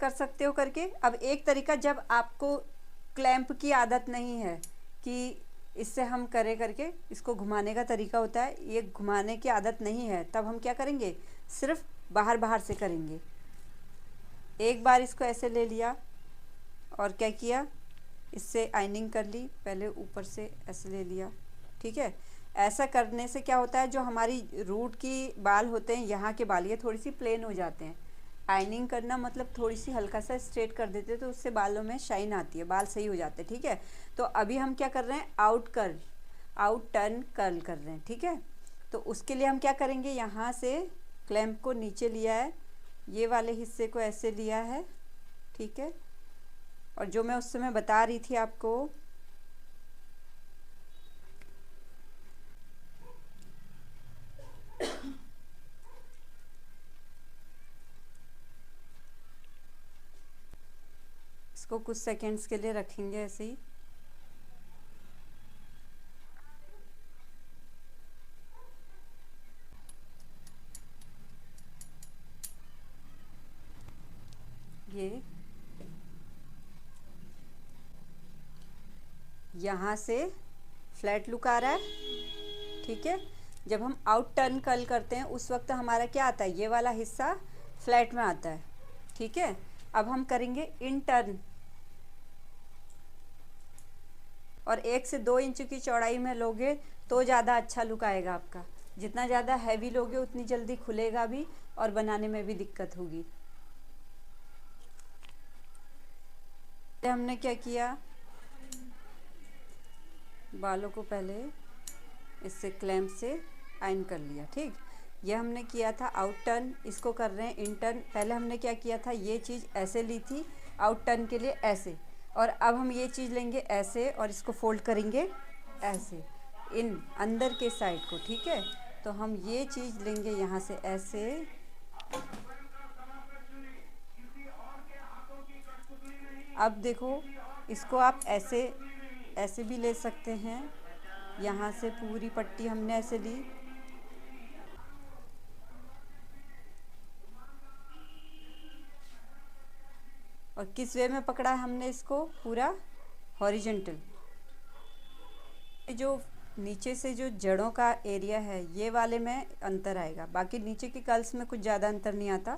कर सकते हो करके। अब एक तरीका, जब आपको क्लैंप की आदत नहीं है कि इससे हम करें करके, इसको घुमाने का तरीका होता है, ये घुमाने की आदत नहीं है, तब हम क्या करेंगे, सिर्फ बाहर बाहर से करेंगे। एक बार इसको ऐसे ले लिया और क्या किया, इससे आइनिंग कर ली, पहले ऊपर से ऐसे ले लिया, ठीक है। ऐसा करने से क्या होता है, जो हमारी रूट की बाल होते हैं, यहाँ के बाल, ये थोड़ी सी प्लेन हो जाते हैं। आइनिंग करना मतलब थोड़ी सी हल्का सा स्ट्रेट कर देते हैं, तो उससे बालों में शाइन आती है, बाल सही हो जाते हैं, ठीक है। तो अभी हम क्या कर रहे हैं, आउट टर्न कर्ल कर रहे हैं, ठीक है। तो उसके लिए हम क्या करेंगे, यहाँ से क्लैंप को नीचे लिया है, ये वाले हिस्से को ऐसे लिया है, ठीक है। और जो मैं उस समय बता रही थी आपको, इसको कुछ सेकंड्स के लिए रखेंगे ऐसे ही। ये यहाँ से फ्लैट लुक आ रहा है, ठीक है। जब हम आउट टर्न कर्ल करते हैं उस वक्त हमारा क्या आता है, ये वाला हिस्सा फ्लैट में आता है, ठीक है। अब हम करेंगे इन टर्न, और 1 से 2 इंच की चौड़ाई में लोगे तो ज़्यादा अच्छा लुक आएगा आपका। जितना ज़्यादा हैवी लोगे उतनी जल्दी खुलेगा भी और बनाने में भी दिक्कत होगी। हमने क्या किया, बालों को पहले इससे क्लैंप से आइन कर लिया, ठीक। ये हमने किया था आउट टर्न, इसको कर रहे हैं इन टर्न। पहले हमने क्या किया था, ये चीज़ ऐसे ली थी आउट टर्न के लिए ऐसे, और अब हम ये चीज़ लेंगे ऐसे और इसको फोल्ड करेंगे ऐसे इन अंदर के साइड को, ठीक है। तो हम ये चीज़ लेंगे यहाँ से ऐसे, अब देखो इसको आप ऐसे ऐसे भी ले सकते हैं। यहाँ से पूरी पट्टी हमने ऐसे ली, और किस वे में पकड़ा है हमने इसको, पूरा हॉरिजॉन्टल। जो नीचे से जो जड़ों का एरिया है ये वाले में अंतर आएगा, बाकी नीचे की कर्ल्स में कुछ ज़्यादा अंतर नहीं आता,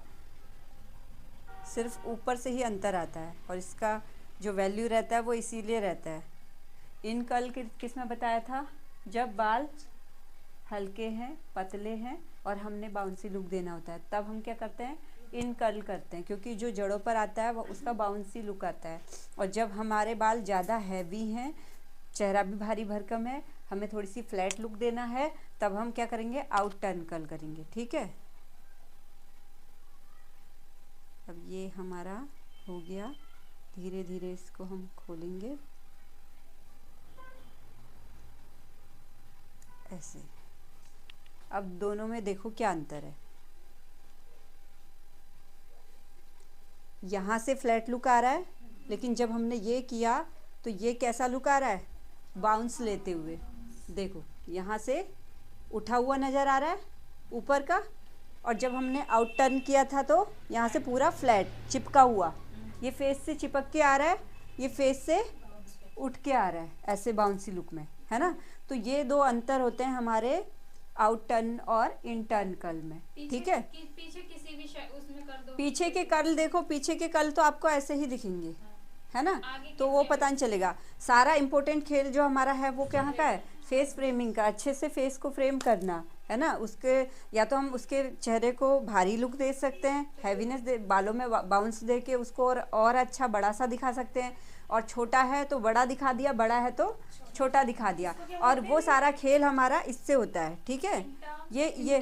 सिर्फ ऊपर से ही अंतर आता है। और इसका जो वैल्यू रहता है वो इसीलिए रहता है। इन कर्ल किस में बताया था, जब बाल हल्के हैं, पतले हैं और हमने बाउंसी लुक देना होता है, तब हम क्या करते हैं, इन कर्ल करते हैं, क्योंकि जो जड़ों पर आता है वो उसका बाउंसी लुक आता है। और जब हमारे बाल ज़्यादा हैवी हैं, चेहरा भी भारी भरकम है, हमें थोड़ी सी फ्लैट लुक देना है, तब हम क्या करेंगे, आउट टर्न कर्ल करेंगे, ठीक है। अब ये हमारा हो गया, धीरे धीरे इसको हम खोलेंगे ऐसे। अब दोनों में देखो क्या अंतर है, यहाँ से फ्लैट लुक आ रहा है, लेकिन जब हमने ये किया तो ये कैसा लुक आ रहा है, बाउंस लेते हुए। देखो यहाँ से उठा हुआ नज़र आ रहा है ऊपर का, और जब हमने आउट टर्न किया था तो यहाँ से पूरा फ्लैट चिपका हुआ, ये फेस से चिपक के आ रहा है, ये फेस से उठ के आ रहा है ऐसे बाउंसी लुक में, है ना। तो ये दो अंतर होते हैं हमारे आउट टर्न और इन टर्न कर्ल में, ठीक है। पीछे किसी भी उसमें कर दो, पीछे के कर्ल देखो, पीछे के कर्ल तो आपको ऐसे ही दिखेंगे, है ना, तो वो पता नहीं चलेगा। सारा इम्पोर्टेंट खेल जो हमारा है वो क्या का है, फेस फ्रेमिंग का, अच्छे से फेस को फ्रेम करना, है ना। उसके या तो हम उसके चेहरे को भारी लुक दे सकते हैं, हैवीनेस दे, बालों में बाउंस दे के उसको और अच्छा बड़ा सा दिखा सकते हैं, और छोटा है तो बड़ा दिखा दिया, बड़ा है तो छोटा दिखा दिया, और वो सारा खेल हमारा इससे होता है, ठीक है। ये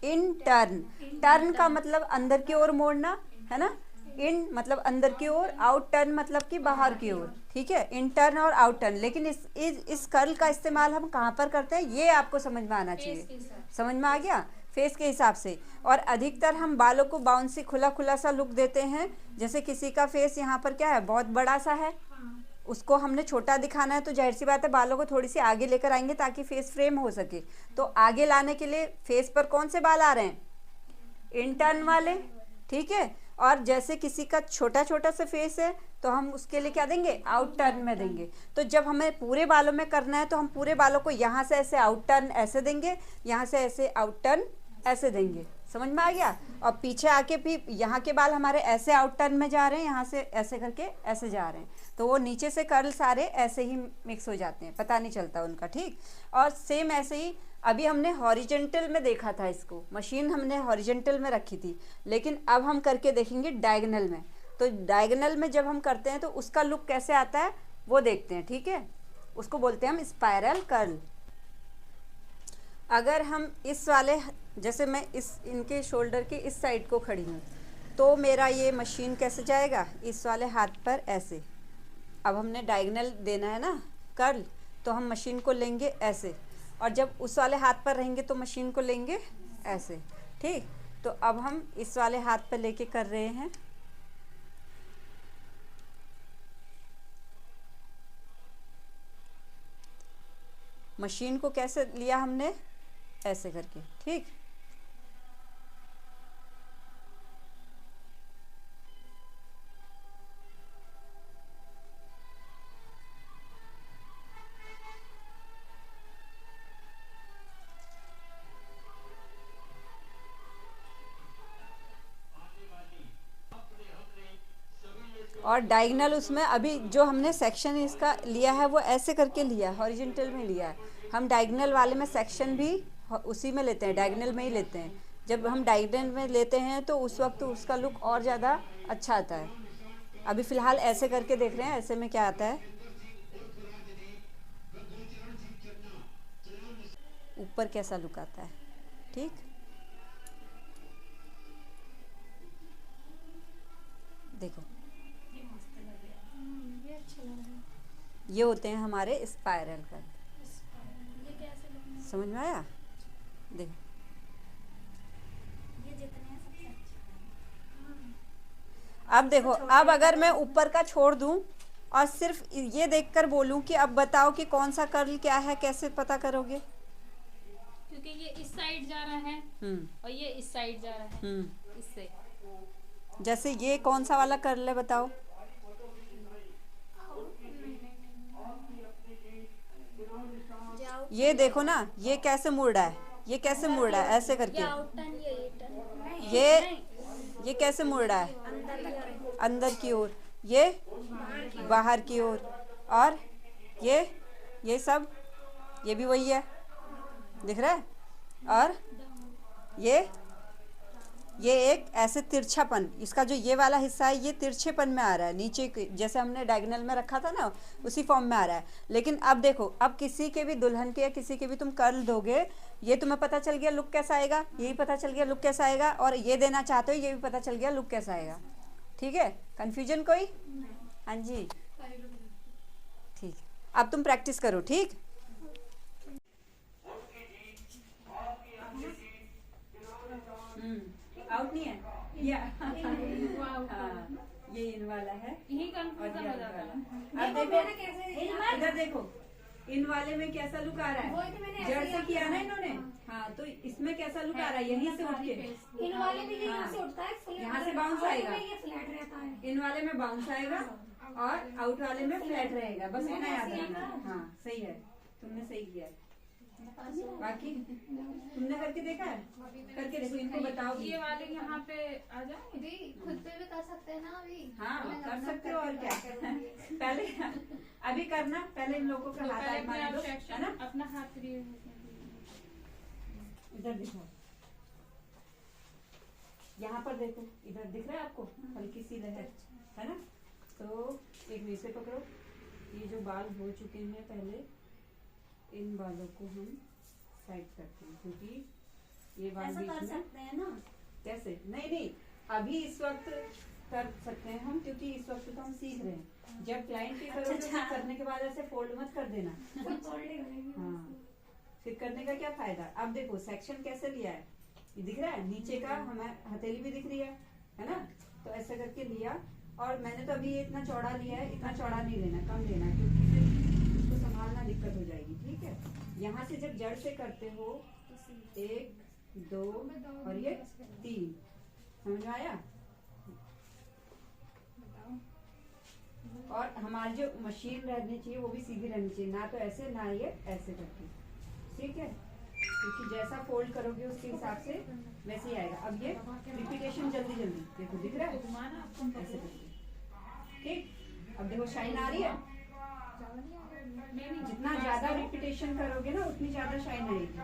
इन टर्न, टर्न का मतलब अंदर की ओर मोड़ना, है ना। इन मतलब अंदर की ओर, आउट टर्न मतलब कि बाहर की ओर, ठीक है। इन टर्न और आउट टर्न। लेकिन इस कर्ल का इस्तेमाल हम कहाँ पर करते हैं, ये आपको समझ में आना चाहिए। समझ में आ गया, फेस के हिसाब से। और अधिकतर हम बालों को बाउंसी खुला खुला सा लुक देते हैं। जैसे किसी का फेस यहाँ पर क्या है, बहुत बड़ा सा है, उसको हमने छोटा दिखाना है, तो जाहिर सी बात है बालों को थोड़ी सी आगे लेकर आएंगे ताकि फेस फ्रेम हो सके। तो आगे लाने के लिए फेस पर कौन से बाल आ रहे हैं, इन टर्न वाले, ठीक है। और जैसे किसी का छोटा छोटा सा फेस है तो हम उसके लिए क्या देंगे, आउट टर्न में देंगे। तो जब हमें पूरे बालों में करना है तो हम पूरे बालों को यहाँ से ऐसे आउट टर्न ऐसे देंगे, यहाँ से ऐसे आउट टर्न ऐसे देंगे। समझ में आ गया? और पीछे आके भी यहाँ के बाल हमारे ऐसे आउट टर्न में जा रहे हैं, यहाँ से ऐसे करके ऐसे जा रहे हैं, तो वो नीचे से कर्ल सारे ऐसे ही मिक्स हो जाते हैं, पता नहीं चलता उनका। ठीक, और सेम ऐसे ही अभी हमने हॉरिजेंटल में देखा था, इसको मशीन हमने हॉरिजेंटल में रखी थी, लेकिन अब हम करके देखेंगे डायगोनल में। तो डायगोनल में जब हम करते हैं तो उसका लुक कैसे आता है वो देखते हैं। ठीक है, उसको बोलते हैं हम स्पाइरल कर्ल। अगर हम इस वाले, जैसे मैं इस इनके शोल्डर के इस साइड को खड़ी हूँ, तो मेरा ये मशीन कैसे जाएगा, इस वाले हाथ पर ऐसे। अब हमने डायगोनल देना है ना कर्ल, तो हम मशीन को लेंगे ऐसे, और जब उस वाले हाथ पर रहेंगे तो मशीन को लेंगे ऐसे। ठीक, तो अब हम इस वाले हाथ पर लेके कर रहे हैं। मशीन को कैसे लिया हमने, ऐसे करके। ठीक, और डायगोनल उसमें अभी जो हमने सेक्शन इसका लिया है वो ऐसे करके लिया है, हॉरिजॉन्टल में लिया है। हम डायगोनल वाले में सेक्शन भी उसी में लेते हैं, डायगोनल में ही लेते हैं। जब हम डायगोनल में लेते हैं तो उस वक्त उसका लुक और ज़्यादा अच्छा आता है। अभी फ़िलहाल ऐसे करके देख रहे हैं, ऐसे में क्या आता है, ऊपर कैसा लुक आता है। ठीक, देखो ये होते हैं हमारे स्पाइरल कर्ल। समझ में आया? देखो अब देखो, अब अगर मैं ऊपर का छोड़ दूं और सिर्फ ये देखकर बोलूं कि अब बताओ कि कौन सा कर्ल क्या है, कैसे पता करोगे? क्योंकि ये इस साइड जा रहा है और ये इस साइड जा रहा है इससे। जैसे ये कौन सा वाला कर्ल है बताओ? ये देखो ना, ये कैसे मुड़ रहा है, ये कैसे मुड़ रहा है, ऐसे करके। ये कैसे मुड़ रहा है, अंदर की ओर, ये बाहर की ओर, और ये सब, ये भी वही है, दिख रहा है। और ये एक ऐसे तिरछापन, इसका जो ये वाला हिस्सा है ये तिरछेपन में आ रहा है, नीचे जैसे हमने डायगोनल में रखा था ना उसी फॉर्म में आ रहा है। लेकिन अब देखो, अब किसी के भी दुल्हन के या किसी के भी तुम कर्ल दोगे, ये तुम्हें पता चल गया लुक कैसा आएगा, यही पता चल गया लुक कैसा आएगा, और ये देना चाहते हो ये भी पता चल गया लुक कैसा आएगा। ठीक है, कन्फ्यूजन कोई? हाँ जी, ठीक, अब तुम प्रैक्टिस करो। ठीक, आउट नहीं है या हाँ, ये इन वाला है, यही कंफ्यूजन हो जाता है। अब देखो, इधर देखो, इन वाले में कैसा लुक आ रहा है, जड़ से किया ना इन्होंने। हाँ, तो इसमें कैसा लुक आ रहा है, यहीं से उठ के, इन वाले में यहाँ से उठता है, यहाँ से बाउंस आएगा, ये फ्लैट रहता है। इन वाले में बाउंस आएगा और आउट वाले में फ्लैट रहेगा, बस इतना याद रखना। हाँ सही है, तुमने सही किया। बाकी तुमने करके देखा है, करके देखो, इनको बताओ। ये वाले यहाँ पे आ जाएंगे, खुद पे भी कर सकते हैं ना अभी। हाँ कर सकते हो, और क्या। पहले अभी करना, पहले इन लोगों का हाथ आए मान लो, है ना। अपना हाथ फ्री। इधर देखो, यहाँ पर देखो, इधर दिख रहा है आपको हल्की सी लहर, है ना। तो एक नीचे पकड़ो, ये जो बाल हो चुके हैं पहले, इन बालों को हम साइड करते हैं, क्योंकि ये बाल बीच में कर सकते हैं ना। कैसे? नहीं, अभी इस वक्त कर सकते हैं हम, क्योंकि इस वक्त तो हम सीख रहे हैं। जब क्लाइंट की करोगे तो करने के बाद ऐसे फोल्ड मत कर देना। हाँ, फिर करने का क्या फायदा। अब देखो सेक्शन कैसे लिया है, ये दिख रहा है, नीचे का हमें हथेली भी दिख रही है ना। तो ऐसे करके लिया, और मैंने तो अभी ये इतना चौड़ा लिया है, इतना चौड़ा नहीं लेना, कम लेना, क्योंकि फिर उसको संभालना दिक्कत हो जाएगी। ठीक है, यहाँ से जब जड़ से करते हो, 1 2 और ये 3, समझ में आया? और हमारी जो मशीन रहनी चाहिए वो भी सीधी रहनी चाहिए, ना तो ऐसे ना ये ऐसे करके, ठीक है, क्योंकि जैसा फोल्ड करोगे उसके हिसाब से वैसे ही आएगा। अब ये रिपीटेशन जल्दी जल्दी देखो, दिख रहा है ऐसे करके, ठीक। अब देखो शाइन आ रही है, जितना ज्यादा रिपीटेशन करोगे ना उतनी ज्यादा शाइन आएगी।